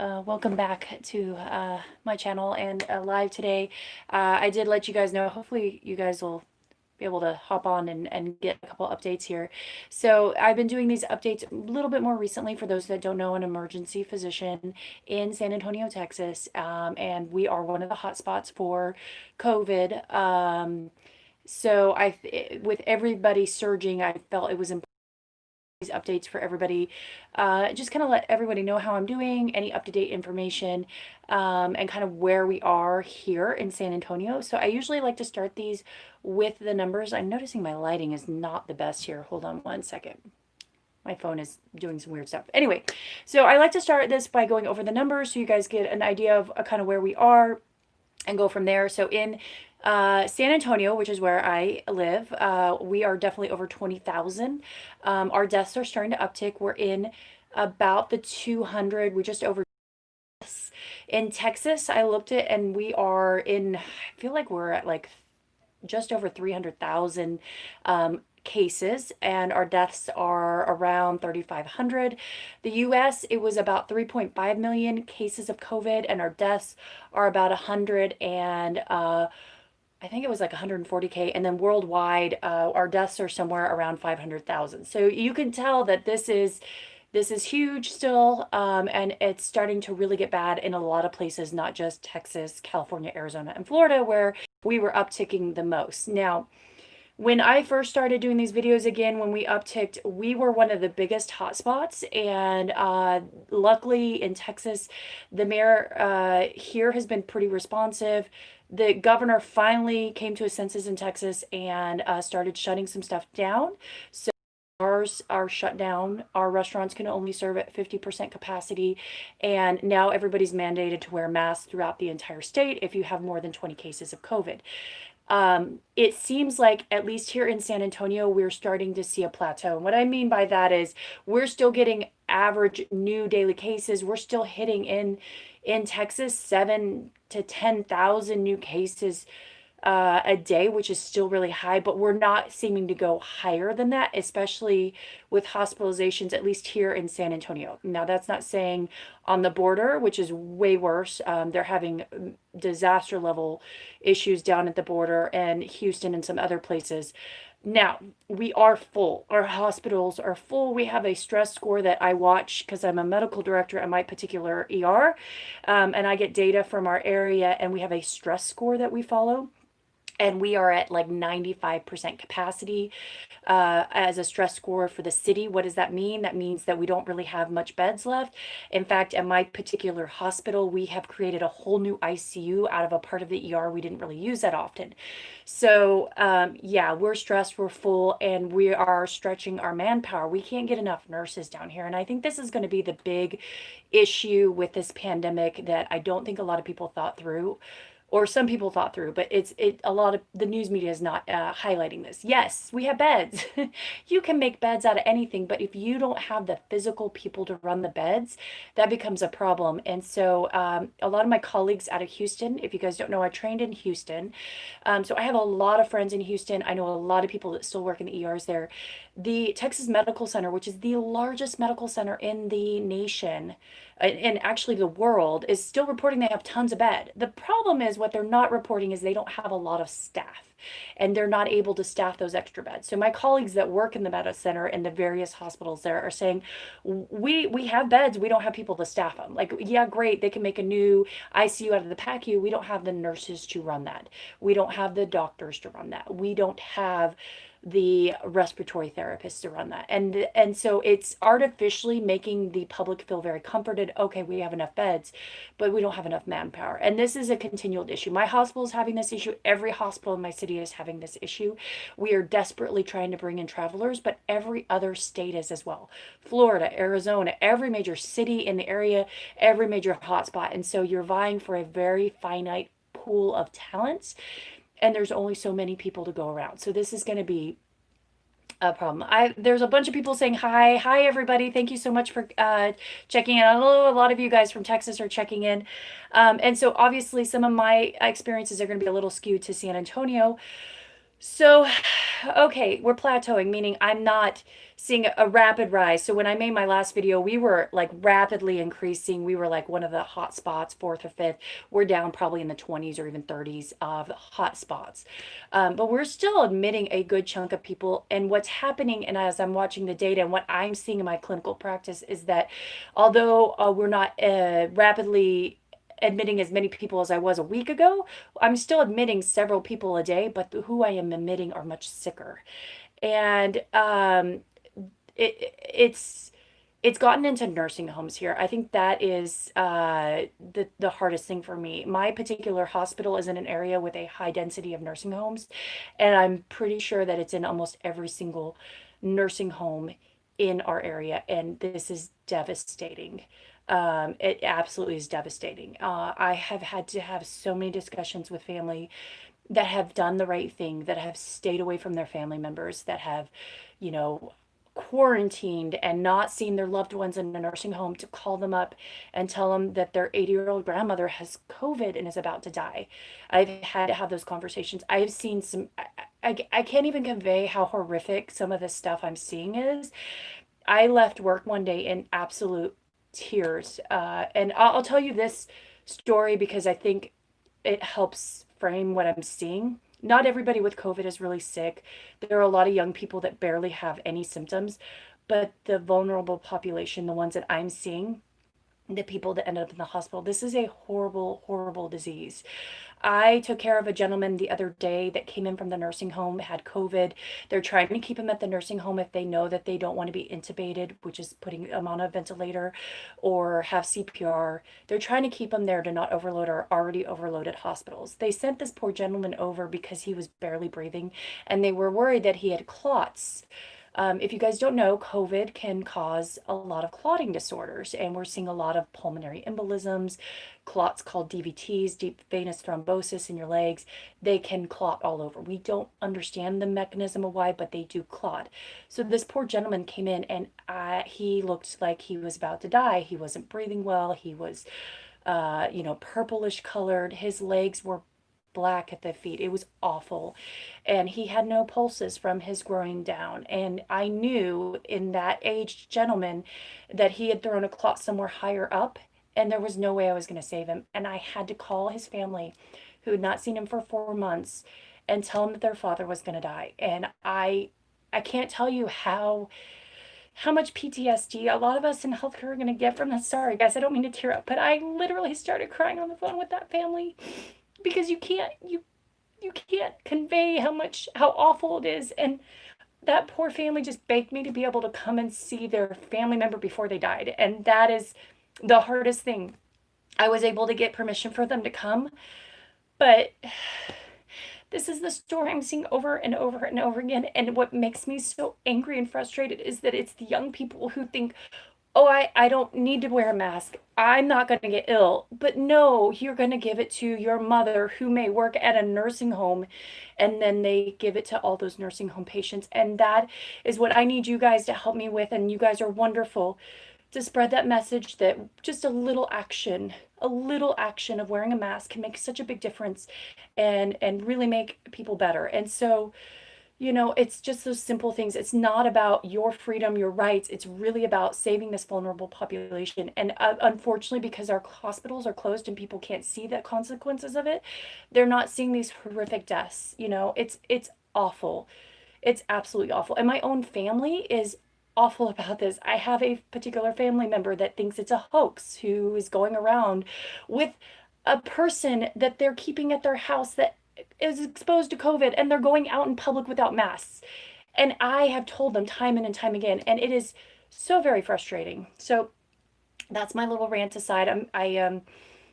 Welcome back to my channel and live today. I did let you guys know, hopefully you guys will be able to hop on and get a couple updates here. So I've been doing these updates a little bit more recently for those that don't know, an emergency physician in San Antonio, Texas, and we are one of the hotspots for COVID. With everybody surging, I felt it was important these updates for everybody. Just kind of let everybody know how I'm doing, any up-to-date information, and kind of where we are here in San Antonio. So I usually like to start these with the numbers. I'm noticing my lighting is not the best here. Hold on one second. My phone is doing some weird stuff. Anyway, so I like to start this by going over the numbers so you guys get an idea of kind of where we are and go from there. So in San Antonio, which is where I live, we are definitely over 20,000. Our deaths are starting to uptick. We're in about the 200. We're just over. In Texas, I looked at and we are in, I feel like we're at like just over 300,000 cases, and our deaths are around 3,500. The US, it was about 3.5 million cases of COVID, and our deaths are about 100 and I think it was like 140K. And then worldwide, our deaths are somewhere around 500,000. So you can tell that this is huge still, and it's starting to really get bad in a lot of places, not just Texas, California, Arizona, and Florida, where we were upticking the most. Now, when I first started doing these videos again, when we upticked, we were one of the biggest hotspots. And luckily in Texas, the mayor here has been pretty responsive. The governor finally came to his senses in Texas and started shutting some stuff down. So bars are shut down. Our restaurants can only serve at 50% capacity. And now everybody's mandated to wear masks throughout the entire state if you have more than 20 cases of COVID. It seems like, at least here in San Antonio, we're starting to see a plateau. And what I mean by that is we're still getting average new daily cases. We're still hitting in Texas 7 to 10,000 new cases a day, which is still really high, but we're not seeming to go higher than that, especially with hospitalizations, at least here in San Antonio. Now, that's not saying on the border, which is way worse. They're having disaster level issues down at the border and Houston and some other places. Now, we are full. Our hospitals are full. We have a stress score that I watch because I'm a medical director at my particular ER, and I get data from our area, and we have a stress score that we follow. And we are at like 95% capacity as a stress score for the city. What does that mean? That means that we don't really have much beds left. In fact, at my particular hospital, we have created a whole new ICU out of a part of the ER we didn't really use that often. So yeah, we're stressed, we're full, and we are stretching our manpower. We can't get enough nurses down here. And I think this is going to be the big issue with this pandemic that I don't think a lot of people thought through, or some people thought through, but a lot of the news media is not highlighting this. Yes, we have beds. You can make beds out of anything, but if you don't have the physical people to run the beds, that becomes a problem. And so a lot of my colleagues out of Houston, if you guys don't know, I trained in Houston. So I have a lot of friends in Houston. I know a lot of people that still work in the ERs there. The Texas Medical Center, which is the largest medical center in the nation, and actually the world, is still reporting they have tons of bed. The problem is what they're not reporting is they don't have a lot of staff, and they're not able to staff those extra beds. So my colleagues that work in the medical center and the various hospitals there are saying, we have beds, we don't have people to staff them. Like, yeah, great, they can make a new ICU out of the PACU. We don't have the nurses to run that. We don't have the doctors to run that. We don't have the respiratory therapists to run that. And so it's artificially making the public feel very comforted. Okay, we have enough beds, but we don't have enough manpower. And this is a continual issue. My hospital is having this issue. Every hospital in my city is having this issue. We are desperately trying to bring in travelers, but every other state is as well. Florida, Arizona, every major city in the area, every major hotspot. And so you're vying for a very finite pool of talents, and there's only so many people to go around. So this is going to be a problem. There's a bunch of people saying hi everybody. Thank you so much for checking in. I know a lot of you guys from Texas are checking in, and so obviously some of my experiences are going to be a little skewed to San Antonio. So, okay, we're plateauing, meaning I'm not seeing a rapid rise. So when I made my last video, we were like rapidly increasing. We were like one of the hot spots, fourth or fifth. We're down probably in the 20s or even 30s of hot spots. But we're still admitting a good chunk of people. And what's happening, and as I'm watching the data and what I'm seeing in my clinical practice, is that although we're not rapidly admitting as many people as I was a week ago, I'm still admitting several people a day, but who I am admitting are much sicker. And it's gotten into nursing homes here. I think that is the hardest thing for me. My particular hospital is in an area with a high density of nursing homes, and I'm pretty sure that it's in almost every single nursing home in our area, and this is devastating. It absolutely is devastating. I have had to have so many discussions with family that have done the right thing, that have stayed away from their family members, that have, you know, quarantined and not seen their loved ones in a nursing home, to call them up and tell them that their 80-year-old grandmother has COVID and is about to die. I've had to have those conversations. I've seen some, I can't even convey how horrific some of the stuff I'm seeing is. I left work one day in absolute tears. And I'll tell you this story because I think it helps frame what I'm seeing. Not everybody with COVID is really sick. There are a lot of young people that barely have any symptoms, but the vulnerable population, the ones that I'm seeing, the people that end up in the hospital, this is a horrible, horrible disease. I took care of a gentleman the other day that came in from the nursing home, had COVID. They're trying to keep him at the nursing home if they know that they don't want to be intubated, which is putting him on a ventilator or have CPR. They're trying to keep him there to not overload our already overloaded hospitals. They sent this poor gentleman over because he was barely breathing and they were worried that he had clots. If you guys don't know, COVID can cause a lot of clotting disorders, and we're seeing a lot of pulmonary embolisms, clots called DVTs, deep venous thrombosis in your legs. They can clot all over. We don't understand the mechanism of why, but they do clot. So this poor gentleman came in, and he looked like he was about to die. He wasn't breathing well. He was, purplish colored. His legs were black at the feet. It was awful. And he had no pulses from his groin down. And I knew in that aged gentleman that he had thrown a clot somewhere higher up, and there was no way I was going to save him. And I had to call his family, who had not seen him for 4 months, and tell him that their father was going to die. And I can't tell you how much PTSD a lot of us in healthcare are going to get from this. Sorry, guys, I don't mean to tear up, but I literally started crying on the phone with that family because you can't convey how awful it is. And that poor family just begged me to be able to come and see their family member before they died, and that is the hardest thing. I was able to get permission for them to come, but this is the story I'm seeing over and over and over again. And what makes me so angry and frustrated is that it's the young people who think, oh, I don't need to wear a mask, I'm not going to get ill. But no, you're going to give it to your mother who may work at a nursing home, and then they give it to all those nursing home patients. And that is what I need you guys to help me with. And you guys are wonderful to spread that message that just a little action of wearing a mask can make such a big difference and really make people better. And so, it's just those simple things. It's not about your freedom, your rights. It's really about saving this vulnerable population. And unfortunately, because our hospitals are closed and people can't see the consequences of it, they're not seeing these horrific deaths. It's awful. It's absolutely awful. And my own family is awful about this. I have a particular family member that thinks it's a hoax, who is going around with a person that they're keeping at their house that is exposed to COVID, and they're going out in public without masks. And I have told them time and time again, and it is so very frustrating. So that's my little rant aside. I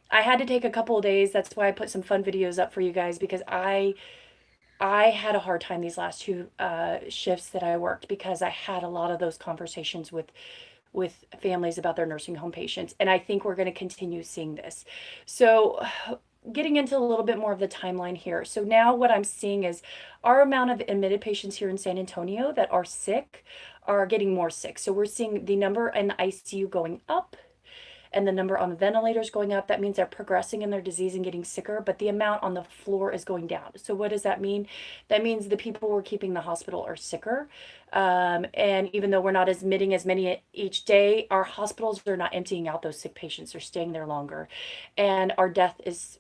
had to take a couple of days. That's why I put some fun videos up for you guys, because I had a hard time these last two shifts that I worked, because I had a lot of those conversations with families about their nursing home patients, and I think we're going to continue seeing this. So getting into a little bit more of the timeline here. So now what I'm seeing is our amount of admitted patients here in San Antonio that are sick are getting more sick. So we're seeing the number in the ICU going up, and the number on the ventilators going up, that means they're progressing in their disease and getting sicker, but the amount on the floor is going down. So what does that mean? That means the people we're keeping in the hospital are sicker. And even though we're not admitting as many each day, our hospitals are not emptying out those sick patients. They're staying there longer. And our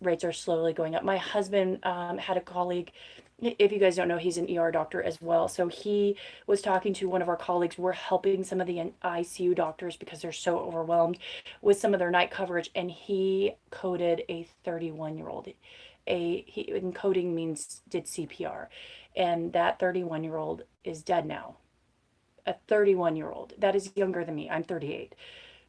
rates are slowly going up. My husband had a colleague, if you guys don't know, he's an ER doctor as well. So he was talking to one of our colleagues. We're helping some of the ICU doctors because they're so overwhelmed with some of their night coverage. And he coded a 31-year-old. And coding means did CPR. And that 31-year-old is dead now. A 31-year-old. That is younger than me. I'm 38.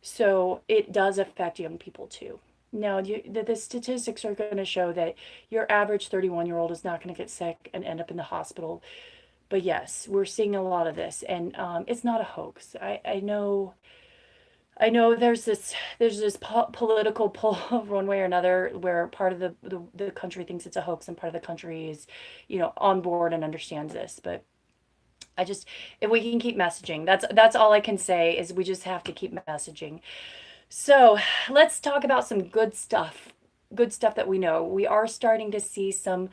So it does affect young people too. Now, the statistics are going to show that your average 31-year-old is not going to get sick and end up in the hospital. But yes, we're seeing a lot of this, and it's not a hoax. I know there's this political pull one way or another where part of the country thinks it's a hoax and part of the country is, on board and understands this. But I just, if we can keep messaging, that's all I can say is we just have to keep messaging. So let's talk about some good stuff that we know. We are starting to see some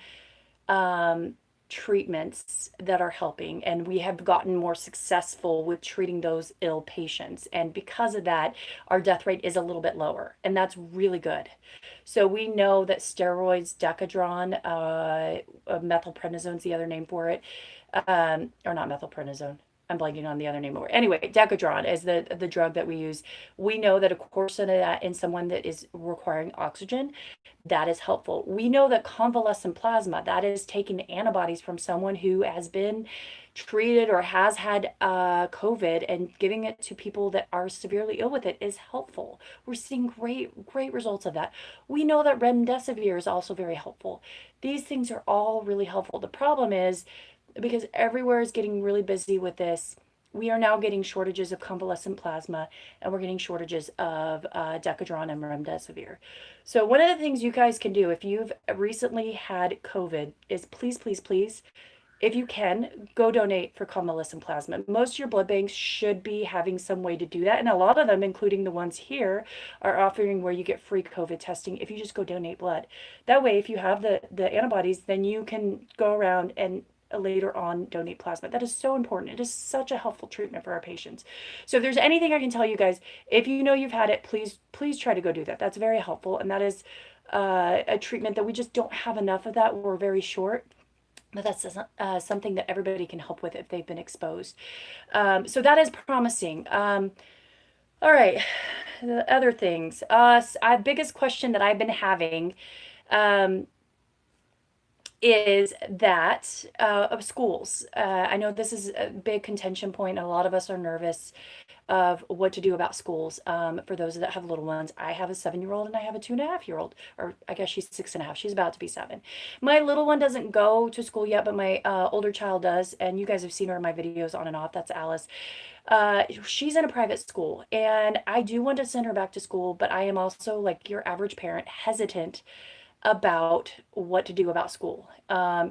um, treatments that are helping, and we have gotten more successful with treating those ill patients. And because of that, our death rate is a little bit lower, and that's really good. So we know that steroids, Decadron, methylprednisone's the other name for it, or not methylprednisone. I'm blanking on the other name for it. Anyway, Decadron is the drug that we use. We know that a course of that in someone that is requiring oxygen, that is helpful. We know that convalescent plasma, that is taking antibodies from someone who has been treated or has had COVID and giving it to people that are severely ill with it is helpful. We're seeing great results of that. We know that remdesivir is also very helpful. These things are all really helpful. The problem is because everywhere is getting really busy with this, we are now getting shortages of convalescent plasma and we're getting shortages of Decadron and remdesivir. So one of the things you guys can do if you've recently had COVID is please, if you can, go donate for convalescent plasma. Most of your blood banks should be having some way to do that. And a lot of them, including the ones here, are offering where you get free COVID testing if you just go donate blood. That way, if you have the antibodies, then you can go around and later on donate plasma. That is so important. It is such a helpful treatment for our patients. So if there's anything I can tell you guys, if you know you've had it, please try to go do that. That's very helpful. And that is a treatment that we just don't have enough of that. We're very short. But that's something that everybody can help with if they've been exposed. So that is promising. All right, the other things. Biggest question that I've been having um, is that of schools. I know this is a big contention point. A lot of us are nervous of what to do about schools. For those that have little ones, I have a 7-year-old and I have a 2.5-year-old, or I guess she's 6.5. She's about to be 7. My little one doesn't go to school yet, but my older child does. And you guys have seen her in my videos on and off. That's Alice. She's in a private school and I do want to send her back to school, but I am also, like your average parent, hesitant about what to do about school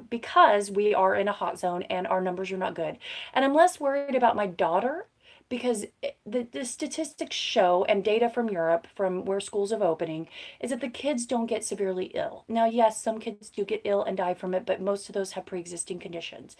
because we are in a hot zone and our numbers are not good. And I'm less worried about my daughter because the statistics show and data from Europe, from where schools are opening, is that the kids don't get severely ill. Now, yes, some kids do get ill and die from it, but most of those have pre-existing conditions.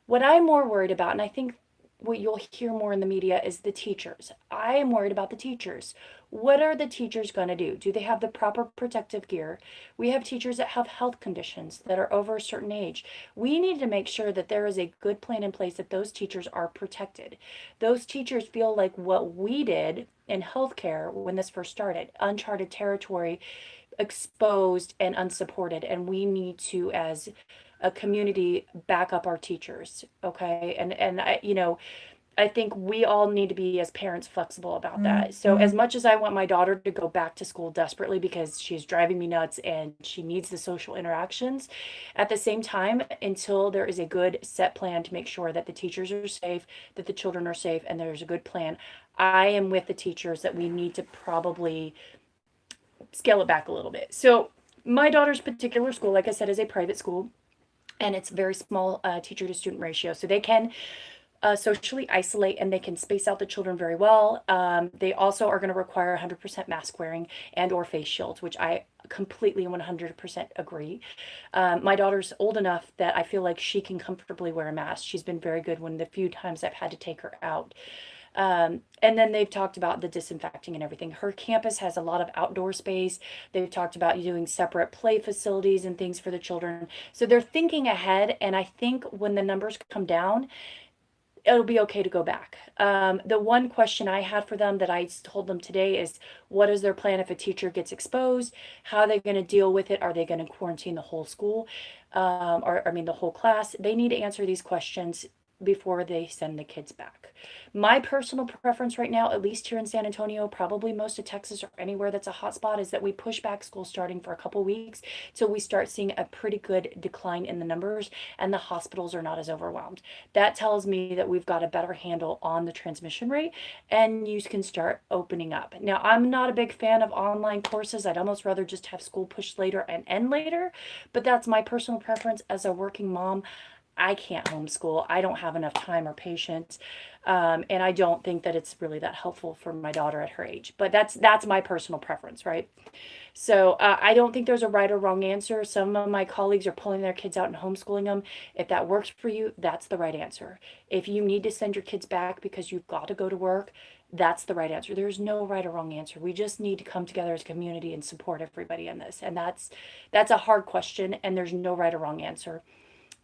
What I'm more worried about, and I think what you'll hear more in the media, is the teachers. I am worried about the teachers. What are the teachers going to do? Do they have the proper protective gear? We have teachers that have health conditions that are over a certain age. We need to make sure that there is a good plan in place that those teachers are protected. Those teachers feel like what we did in healthcare when this first started, uncharted territory, exposed and unsupported, and we need to, as a community, back up our teachers. Okay. And I think we all need to be, as parents, flexible about that. So as much as I want my daughter to go back to school desperately because she's driving me nuts and she needs the social interactions, at the same time, until there is a good set plan to make sure that the teachers are safe, that the children are safe, and there's a good plan, I am with the teachers that we need to probably scale it back a little bit. So my daughter's particular school, like I said, is a private school, and it's a very small teacher to student ratio. So they can socially isolate, and they can space out the children very well. They also are going to require 100% mask wearing and or face shields, which I completely 100% agree. My daughter's old enough that I feel like she can comfortably wear a mask. She's been very good when the few times I've had to take her out. And then they've talked about the disinfecting and everything. Her campus has a lot of outdoor space. They've talked about doing separate play facilities and things for the children. So they're thinking ahead. And I think when the numbers come down, it'll be okay to go back. The one question I had for them that I told them today is, what is their plan if a teacher gets exposed? How are they going to deal with it? Are they going to quarantine the whole school? Or, I mean, the whole class? They need to answer these questions before they send the kids back. My personal preference right now, at least here in San Antonio, probably most of Texas or anywhere that's a hotspot, is that we push back school starting for a couple weeks till we start seeing a pretty good decline in the numbers and the hospitals are not as overwhelmed. That tells me that we've got a better handle on the transmission rate and you can start opening up. Now, I'm not a big fan of online courses. I'd almost rather just have school pushed later and end later, but that's my personal preference as a working mom. I can't homeschool. I don't have enough time or patience. And I don't think that it's really that helpful for my daughter at her age. But that's my personal preference, right? So I don't think there's a right or wrong answer. Some of my colleagues are pulling their kids out and homeschooling them. If that works for you, that's the right answer. If you need to send your kids back because you've got to go to work, that's the right answer. There's no right or wrong answer. We just need to come together as a community and support everybody in this. And that's a hard question, and there's no right or wrong answer.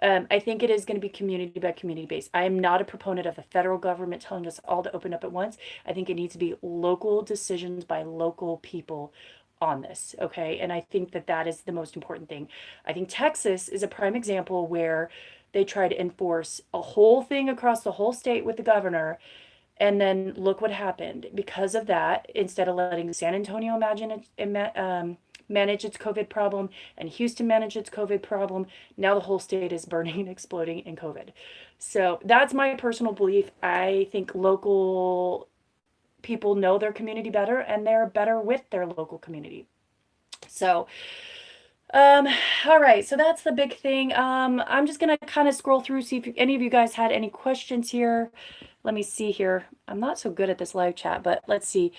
I think it is going to be community by community based. I am not a proponent of the federal government telling us all to open up at once. I think it needs to be local decisions by local people on this. Okay. And I think that that is the most important thing. I think Texas is a prime example where they try to enforce a whole thing across the whole state with the governor. And then look what happened. Because of that, instead of letting San Antonio manage its COVID problem and Houston manage its COVID problem, now the whole state is burning and exploding in COVID. So that's my personal belief. I think local people know their community better and they're better with their local community. So um, all right, so that's the big thing. I'm just gonna kind of scroll through, see if any of you guys had any questions here. Let me see here. I'm not so good at this live chat, but let's see.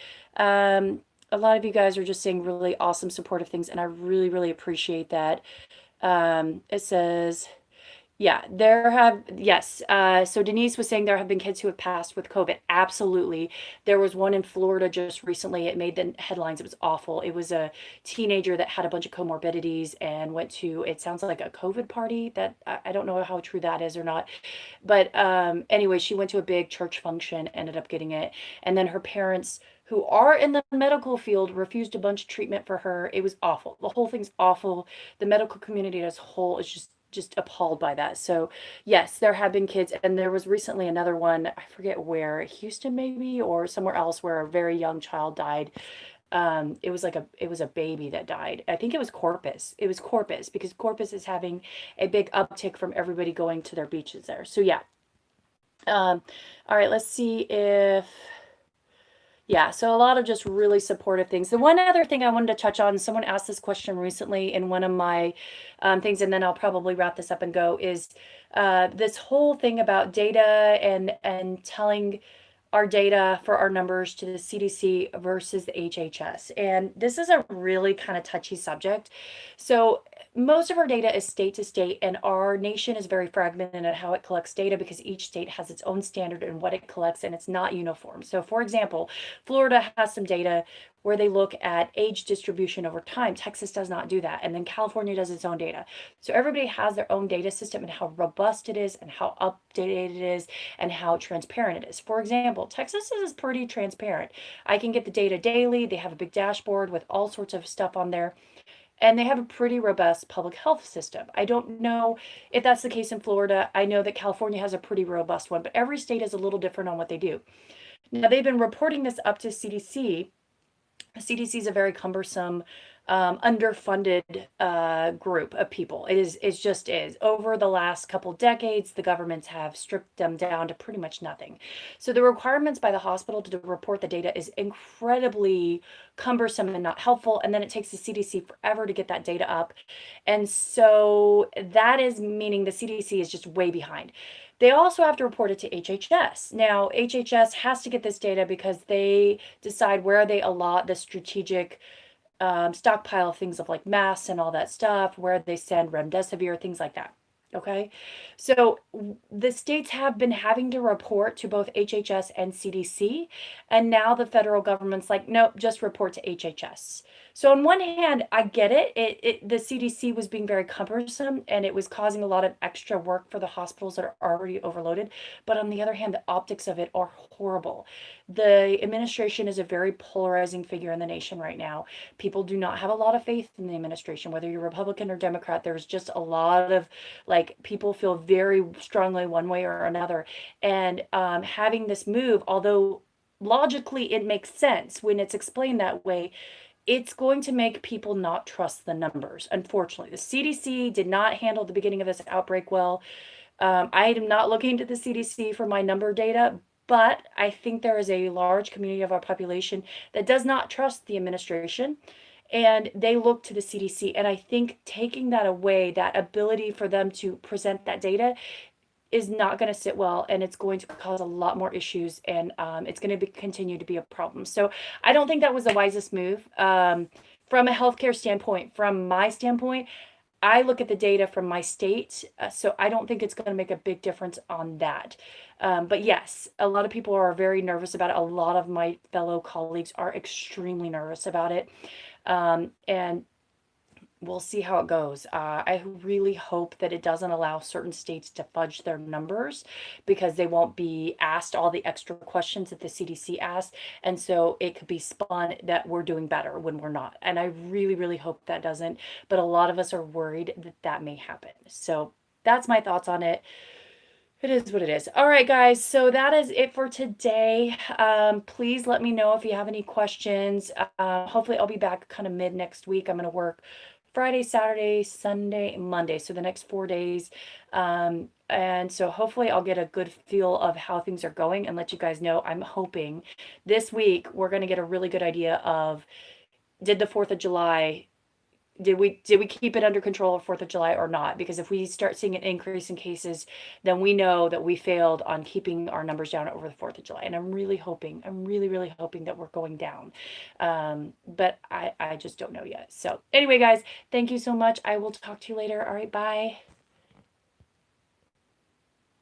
A lot of you guys are just saying really awesome, supportive things, and I really, really appreciate that. It says, yeah, yes. So Denise was saying there have been kids who have passed with COVID. Absolutely. There was one in Florida just recently. It made the headlines. It was awful. It was a teenager that had a bunch of comorbidities and went to, it sounds like a COVID party that I don't know how true that is or not. But anyway, she went to a big church function, ended up getting it. And then her parents, who are in the medical field, refused a bunch of treatment for her. It was awful. The whole thing's awful. The medical community as a whole is just appalled by that. So yes, there have been kids, and there was recently another one, I forget where, Houston maybe, or somewhere else, where a very young child died. It was a baby that died. I think it was Corpus. It was Corpus because Corpus is having a big uptick from everybody going to their beaches there. So yeah. All right, let's see if yeah, so a lot of just really supportive things. The one other thing I wanted to touch on, someone asked this question recently in one of my things, and then I'll probably wrap this up and go, is this whole thing about data and telling our data for our numbers to the CDC versus the HHS. And this is a really kind of touchy subject. So most of our data is state to state, and our nation is very fragmented in how it collects data because each state has its own standard in what it collects, and it's not uniform. So for example, Florida has some data where they look at age distribution over time. Texas does not do that. And then California does its own data. So everybody has their own data system and how robust it is and how updated it is and how transparent it is. For example, Texas is pretty transparent. I can get the data daily. They have a big dashboard with all sorts of stuff on there. And they have a pretty robust public health system. I don't know if that's the case in Florida. I know that California has a pretty robust one, but every state is a little different on what they do. Now, they've been reporting this up to CDC. CDC is a very cumbersome, underfunded group of people. It just is. Over the last couple decades, the governments have stripped them down to pretty much nothing. So the requirements by the hospital to report the data is incredibly cumbersome and not helpful. And then it takes the CDC forever to get that data up. And so that is meaning the CDC is just way behind. They also have to report it to HHS. Now, HHS has to get this data because they decide where they allot the strategic stockpile of things of like masks and all that stuff, where they send remdesivir, things like that. Okay. So the states have been having to report to both HHS and CDC. And now the federal government's like, nope, just report to HHS. So on one hand, I get it. The CDC was being very cumbersome and it was causing a lot of extra work for the hospitals that are already overloaded. But on the other hand, the optics of it are horrible. The administration is a very polarizing figure in the nation right now. People do not have a lot of faith in the administration, whether you're Republican or Democrat. There's just a lot of like people feel very strongly one way or another. And having this move, although logically it makes sense when it's explained that way, it's going to make people not trust the numbers. Unfortunately, the CDC did not handle the beginning of this outbreak well. I am not looking to the CDC for my number data, but I think there is a large community of our population that does not trust the administration and they look to the CDC. And I think taking that away, that ability for them to present that data, is not going to sit well and it's going to cause a lot more issues and it's going to continue to be a problem. So I don't think that was the wisest move from a healthcare standpoint. From my standpoint, I look at the data from my state, so I don't think it's going to make a big difference on that. But yes, a lot of people are very nervous about it. A lot of my fellow colleagues are extremely nervous about it. And we'll see how it goes. I really hope that it doesn't allow certain states to fudge their numbers because they won't be asked all the extra questions that the CDC asked. And so it could be spun that we're doing better when we're not. And I really, really hope that doesn't. But a lot of us are worried that that may happen. So that's my thoughts on it. It is what it is. All right, guys. So that is it for today. Please let me know if you have any questions. Hopefully, I'll be back kind of mid next week. I'm going to work Friday, Saturday, Sunday, Monday. So the next 4 days. And so hopefully, I'll get a good feel of how things are going and let you guys know. I'm hoping this week we're going to get a really good idea of did the 4th of July did we keep it under control of 4th of July or not? Because if we start seeing an increase in cases, then we know that we failed on keeping our numbers down over the 4th of July. And I'm really hoping, I'm really, really hoping that we're going down. But I just don't know yet. So anyway, guys, thank you so much. I will talk to you later. All right, bye.